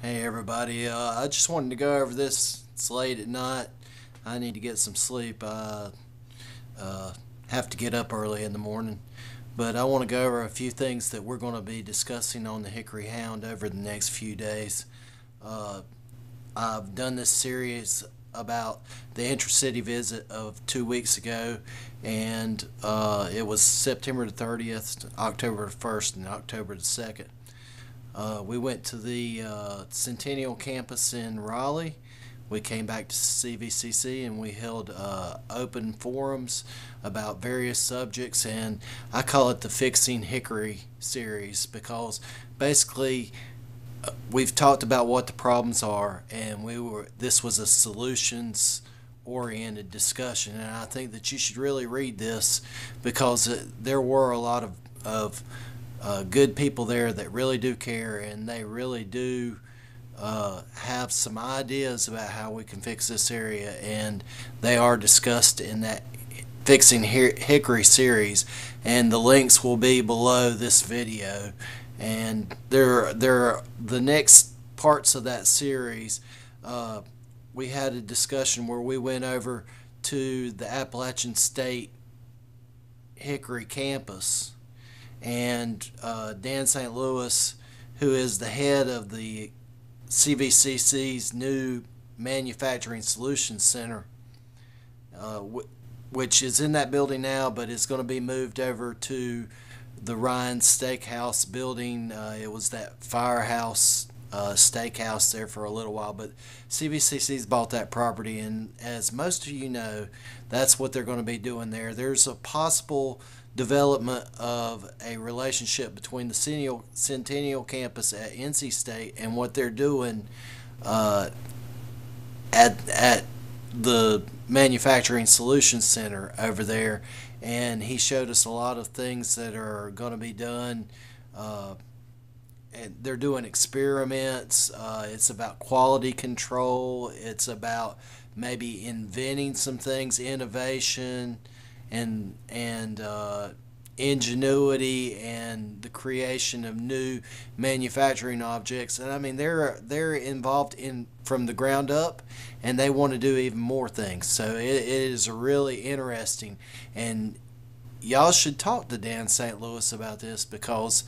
Hey everybody, I just wanted to go over this. It's late at night. I need to get some sleep. I uh, have to get up early in the morning. But I want to go over a few things that we're going to be discussing on the Hickory Hound over the next few days. Uh, I've done this series about the intra-city visit of 2 weeks ago, and it was September the 30th, October the 1st, and October the 2nd. We went to the Centennial campus in Raleigh. We came back to CVCC and we held open forums about various subjects, and I call it the Fixing Hickory series because basically we've talked about what the problems are, and this was a solutions oriented discussion, and I think that you should really read this because there were a lot of good people there that really do care, and they really do have some ideas about how we can fix this area, and they are discussed in that Fixing Hickory series, and the links will be below this video. And there are the next parts of that series. We had a discussion where we went over to the Appalachian State Hickory campus, and Dan St. Louis, who is the head of the CVCC's new Manufacturing Solutions Center, which is in that building now, but is going to be moved over to the Ryan Steakhouse building. It was that Firehouse Steakhouse there for a little while, but CVCC's bought that property, and as most of you know, that's what they're going to be doing there. There's a possible development of a relationship between the Centennial campus at NC State and what they're doing at the Manufacturing Solutions Center over there. And he showed us a lot of things that are going to be done. And they're doing experiments. It's about quality control. It's about maybe inventing some things, innovation, and ingenuity, and the creation of new manufacturing objects. And I mean, they're involved in from the ground up, and they want to do even more things. So it is really interesting, and y'all should talk to Dan St. Louis about this because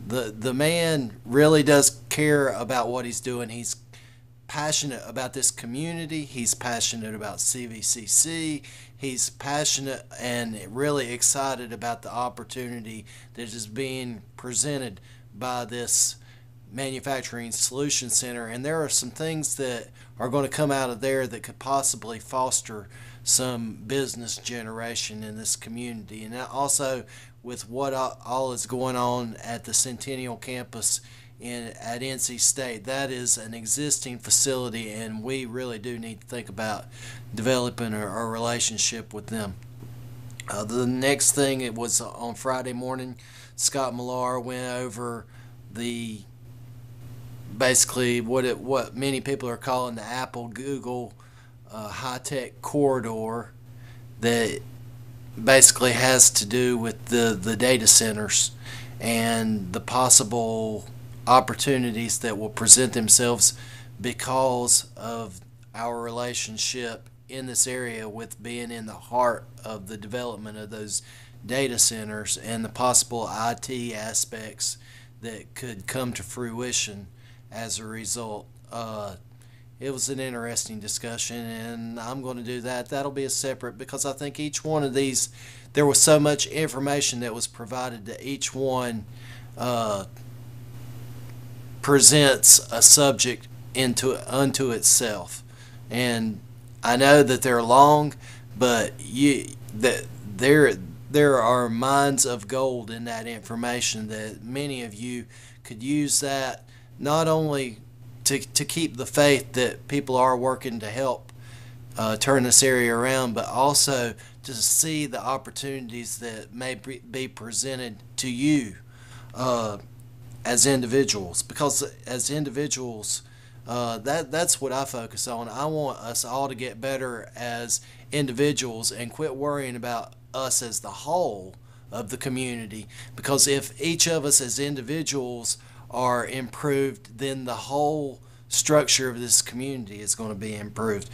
the man really does care about what he's doing. He's passionate about this community. He's passionate about CVCC. He's passionate and really excited about the opportunity that is being presented by this Manufacturing Solution Center. And there are some things that are going to come out of there that could possibly foster some business generation in this community. And also, with what all is going on at the Centennial campus at NC State, that is an existing facility, and we really do need to think about developing a relationship with them. The next thing, it was on Friday morning, Scott Millar went over the basically what many people are calling the Apple Google high-tech corridor that basically has to do with the data centers and the possible opportunities that will present themselves because of our relationship in this area with being in the heart of the development of those data centers and the possible IT aspects that could come to fruition as a result. It was an interesting discussion, and I'm going to do that. That'll be a separate, because I think each one of these, there was so much information that was provided to each one presents a subject unto itself. And I know that they're long, but there are mines of gold in that information that many of you could use that not only to keep the faith that people are working to help turn this area around, but also to see the opportunities that may be presented to you as individuals. Because as individuals, that's what I focus on. I want us all to get better as individuals and quit worrying about us as the whole of the community, because if each of us as individuals are improved, then the whole structure of this community is going to be improved.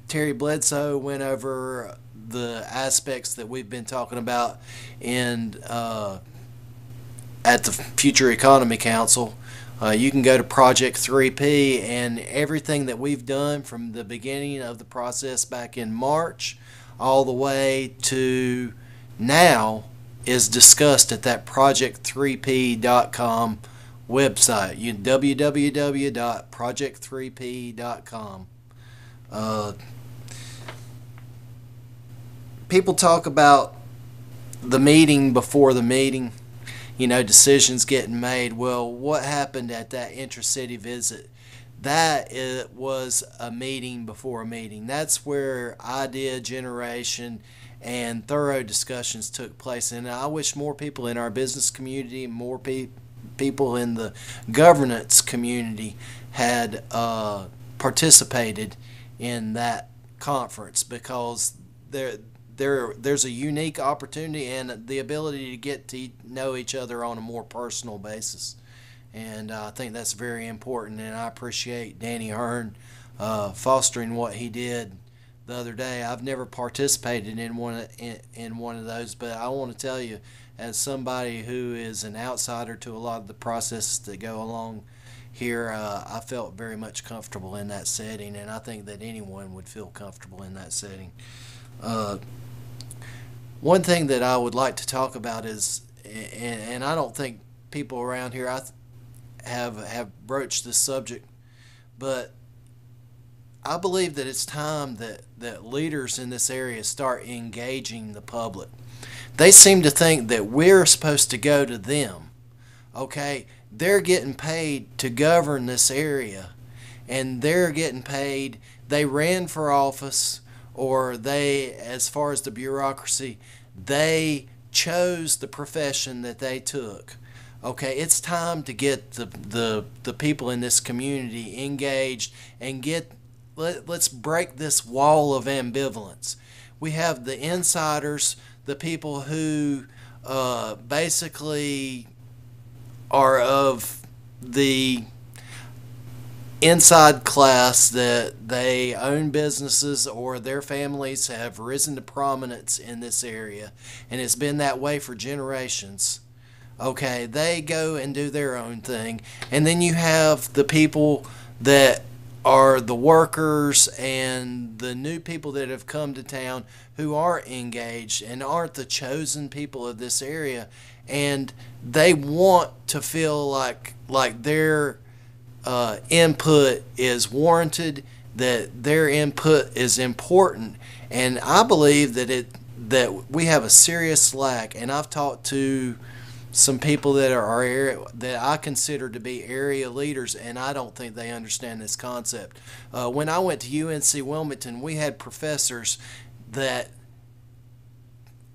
Terry Bledsoe went over the aspects that we've been talking about in at the Future Economy Council. You can go to Project 3P, and everything that we've done from the beginning of the process back in March all the way to now is discussed at that project3p.com website. www.project3p.com. People talk about the meeting before the meeting, decisions getting made. Well, what happened at that intra-city visit? That it was a meeting before a meeting. That's where idea generation and thorough discussions took place. And I wish more people in our business community, more people in the governance community had participated in that conference, because there's a unique opportunity and the ability to get to know each other on a more personal basis. And I think that's very important, and I appreciate Danny Hearn fostering what he did the other day. I've never participated in one of those, but I want to tell you, as somebody who is an outsider to a lot of the processes that go along here, I felt very much comfortable in that setting, and I think that anyone would feel comfortable in that setting. One thing that I would like to talk about is, and I don't think people around here have broached this subject, but I believe that it's time that leaders in this area start engaging the public. They seem to think that we're supposed to go to them. Okay, they're getting paid to govern this area, and they're getting paid. They ran for office, or they, as far as the bureaucracy, they chose the profession that they took. Okay, it's time to get the people in this community engaged and let's break this wall of ambivalence. We have the insiders, the people who basically are of the inside class, that they own businesses or their families have risen to prominence in this area, and it's been that way for generations. Okay, they go and do their own thing, and then you have the people that are the workers and the new people that have come to town who are engaged and aren't the chosen people of this area, and they want to feel like their input is warranted, that their input is important. And I believe that we have a serious lack, and I've talked to some people that I consider to be area leaders, and I don't think they understand this concept. When I went to UNC Wilmington, we had professors that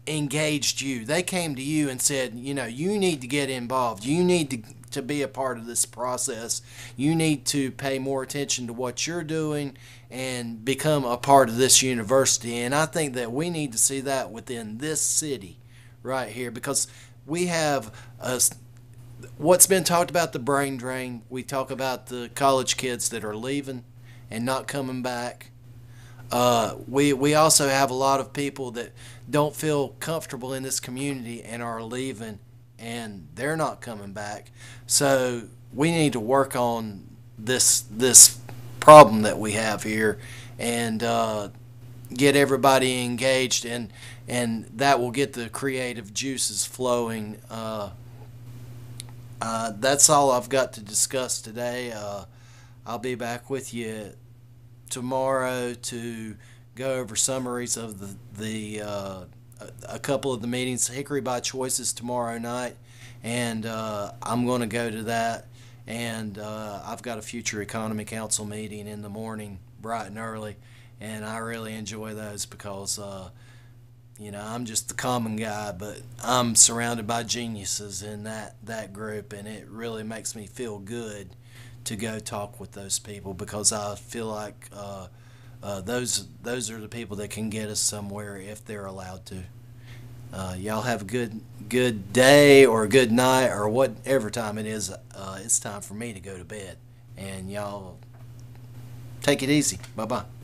engaged you. They came to you and said, you need to get involved. You need to be a part of this process. You need to pay more attention to what you're doing and become a part of this university. And I think that we need to see that within this city right here, because we have what's been talked about, the brain drain. We talk about the college kids that are leaving and not coming back. We also have a lot of people that don't feel comfortable in this community and are leaving, and they're not coming back. So we need to work on this problem that we have here, and get everybody engaged, and that will get the creative juices flowing. That's all I've got to discuss today. I'll be back with you tomorrow to go over summaries of a couple of the meetings. Hickory by Choice is tomorrow night, and I'm going to go to that. And I've got a Future Economy Council meeting in the morning, bright and early, and I really enjoy those because I'm just the common guy, but I'm surrounded by geniuses in that group, and it really makes me feel good to go talk with those people, because I feel like those are the people that can get us somewhere if they're allowed to. Y'all have a good day or a good night or whatever time it is. It's time for me to go to bed. And y'all take it easy. Bye-bye.